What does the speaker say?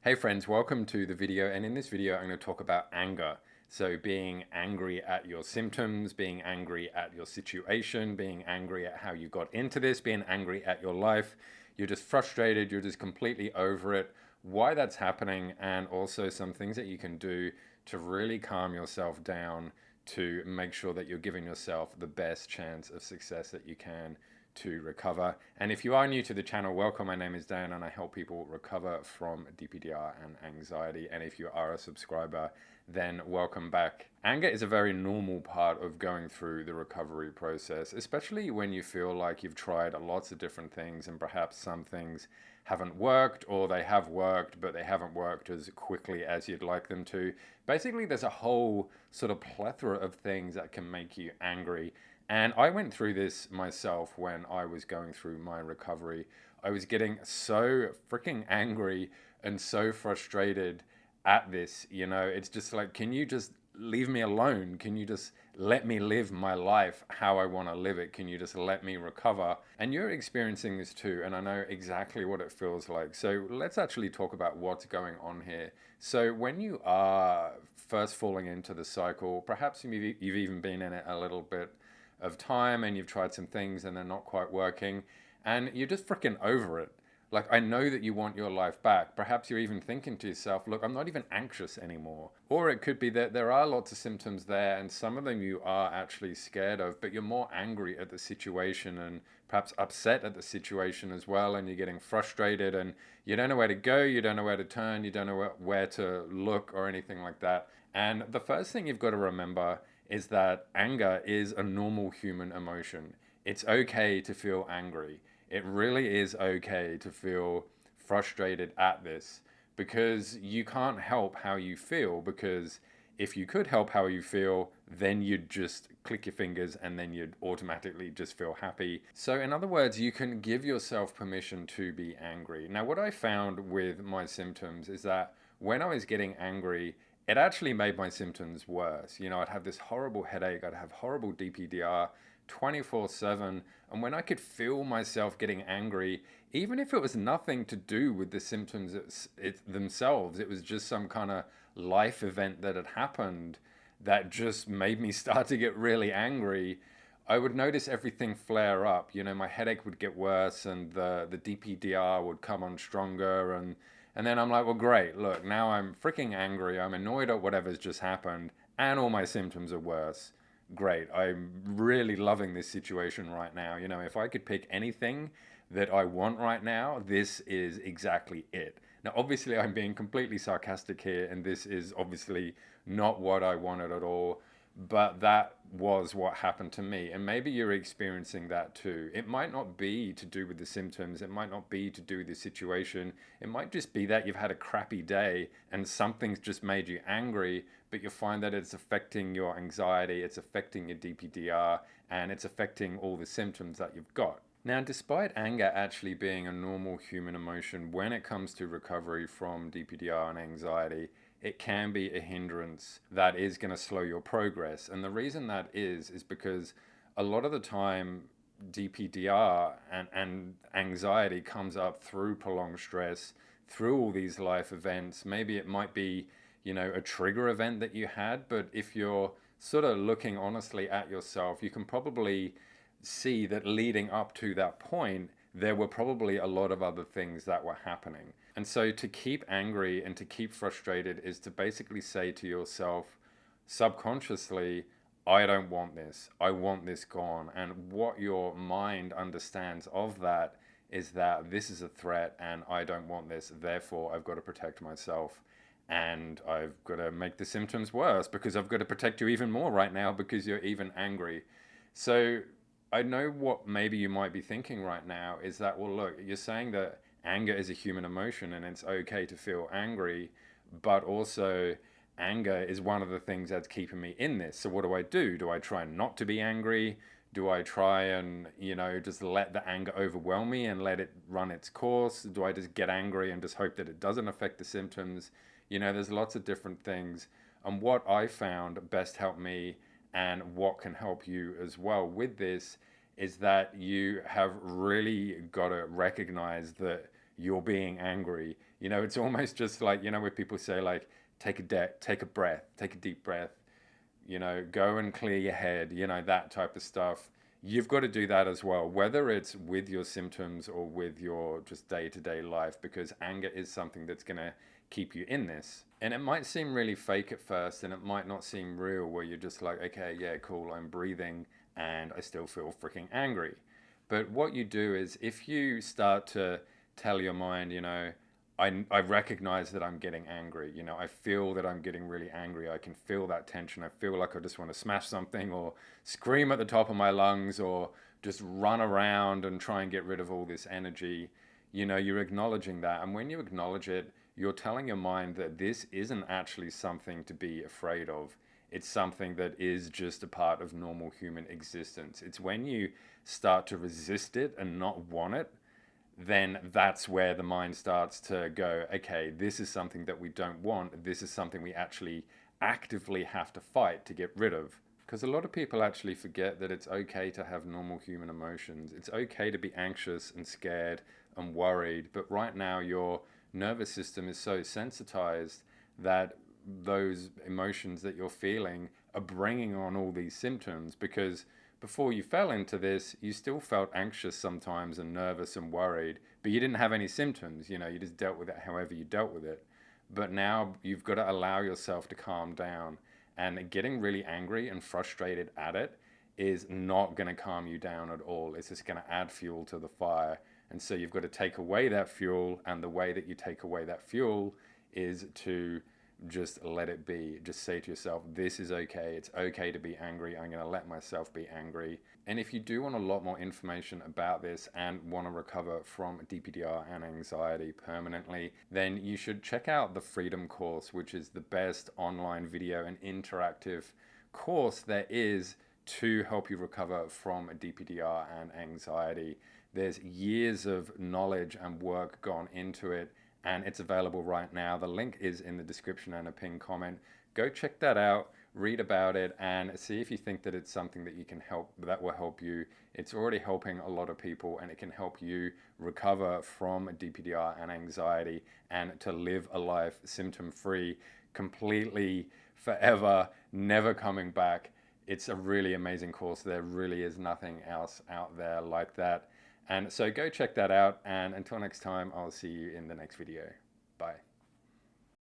Hey friends, welcome to the video, and in this video I'm going to talk about anger. So being angry at your symptoms, being angry at your situation, being angry at how you got into this, being angry at your life. You're just frustrated, you're just completely over it, why that's happening, and also some things that you can do to really calm yourself down to make sure that you're giving yourself the best chance of success that you can to recover. And if you are new to the channel, welcome. My name is Dan and I help people recover from DPDR and anxiety. And if you are a subscriber, then welcome back. Anger is a very normal part of going through the recovery process, especially when you feel like you've tried lots of different things and perhaps some things haven't worked, or they have worked but they haven't worked as quickly as you'd like them to. Basically, there's a whole sort of plethora of things that can make you angry. And I went through this myself when I was going through my recovery. I was getting so freaking angry and so frustrated at this. It's just like, can you just leave me alone? Can you just let me live my life how I want to live it? Can you just let me recover? And you're experiencing this too, and I know exactly what it feels like. So let's actually talk about what's going on here. So when you are first falling into the cycle, perhaps you've even been in it a little bit of time and you've tried some things and they're not quite working and you're just freaking over it. Like, I know that you want your life back. Perhaps you're even thinking to yourself, look, I'm not even anxious anymore. Or it could be that there are lots of symptoms there and some of them you are actually scared of, but you're more angry at the situation and perhaps upset at the situation as well. And you're getting frustrated and you don't know where to go, you don't know where to turn, you don't know where to look or anything like that. And the first thing you've got to remember is that anger is a normal human emotion. It's okay to feel angry. It really is okay to feel frustrated at this because you can't help how you feel. Because if you could help how you feel, then you'd just click your fingers and then you'd automatically just feel happy. So, in other words, you can give yourself permission to be angry. Now, what I found with my symptoms is that when I was getting angry, it actually made my symptoms worse. I'd have this horrible headache, I'd have horrible DPDR 24/7. And when I could feel myself getting angry, even if it was nothing to do with the symptoms themselves, it was just some kind of life event that had happened that just made me start to get really angry. I would notice everything flare up. My headache would get worse and the DPDR would come on stronger. And then I'm like, well, great. Look, now I'm freaking angry. I'm annoyed at whatever's just happened, and all my symptoms are worse. Great. I'm really loving this situation right now. If I could pick anything that I want right now, this is exactly it. Now, obviously, I'm being completely sarcastic here, and this is obviously not what I wanted at all. But that was what happened to me. And maybe you're experiencing that too. It might not be to do with the symptoms. It might not be to do with the situation. It might just be that you've had a crappy day and something's just made you angry, but you find that it's affecting your anxiety, it's affecting your DPDR, and it's affecting all the symptoms that you've got. Now, despite anger actually being a normal human emotion, when it comes to recovery from DPDR and anxiety, it can be a hindrance that is going to slow your progress. And the reason that is because a lot of the time, DPDR and anxiety comes up through prolonged stress, through all these life events. Maybe it might be, a trigger event that you had, but if you're sort of looking honestly at yourself, you can probably see that leading up to that point, there were probably a lot of other things that were happening. And so to keep angry and to keep frustrated is to basically say to yourself subconsciously, I don't want this. I want this gone. And what your mind understands of that is that this is a threat and I don't want this. Therefore, I've got to protect myself. And I've got to make the symptoms worse because I've got to protect you even more right now because you're even angry. So I know what maybe you might be thinking right now is that, well, look, you're saying that anger is a human emotion and it's okay to feel angry, but also anger is one of the things that's keeping me in this. So what do I do? Do I try not to be angry? Do I try and, just let the anger overwhelm me and let it run its course? Do I just get angry and just hope that it doesn't affect the symptoms? There's lots of different things. And what I found best helped me and what can help you as well with this is that you have really got to recognize that you're being angry. It's almost just like, where people say like, take a breath, take a deep breath, go and clear your head, that type of stuff. You've got to do that as well, whether it's with your symptoms or with your just day-to-day life, because anger is something that's going to keep you in this. And it might seem really fake at first, and it might not seem real, where you're just like, okay, yeah, cool, I'm breathing and I still feel freaking angry. But what you do is, if you start to tell your mind, I recognize that I'm getting angry. I feel that I'm getting really angry. I can feel that tension. I feel like I just want to smash something or scream at the top of my lungs or just run around and try and get rid of all this energy. You're acknowledging that. And when you acknowledge it, you're telling your mind that this isn't actually something to be afraid of. It's something that is just a part of normal human existence. It's when you start to resist it and not want it, then that's where the mind starts to go, okay, this is something that we don't want. This is something we actually actively have to fight to get rid of. Because a lot of people actually forget that it's okay to have normal human emotions. It's okay to be anxious and scared and worried. But right now, your nervous system is so sensitized that those emotions that you're feeling are bringing on all these symptoms. Because before you fell into this, you still felt anxious sometimes and nervous and worried, but you didn't have any symptoms. You just dealt with it however you dealt with it. But now you've got to allow yourself to calm down. And getting really angry and frustrated at it is not going to calm you down at all. It's just going to add fuel to the fire. And so you've got to take away that fuel. And the way that you take away that fuel is to just let it be. Just say to yourself, this is okay. It's okay to be angry. I'm going to let myself be angry. And if you do want a lot more information about this and want to recover from DPDR and anxiety permanently, then you should check out the Freedom course, which is the best online video and interactive course there is to help you recover from DPDR and anxiety. There's years of knowledge and work gone into it, and it's available right now. The link is in the description and a pinned comment. Go check that out, read about it, and see if you think that it's something that you can help, that will help you. It's already helping a lot of people, and it can help you recover from DPDR and anxiety and to live a life symptom-free, completely, forever, never coming back. It's a really amazing course. There really is nothing else out there like that. And so go check that out, and until next time, I'll see you in the next video. Bye.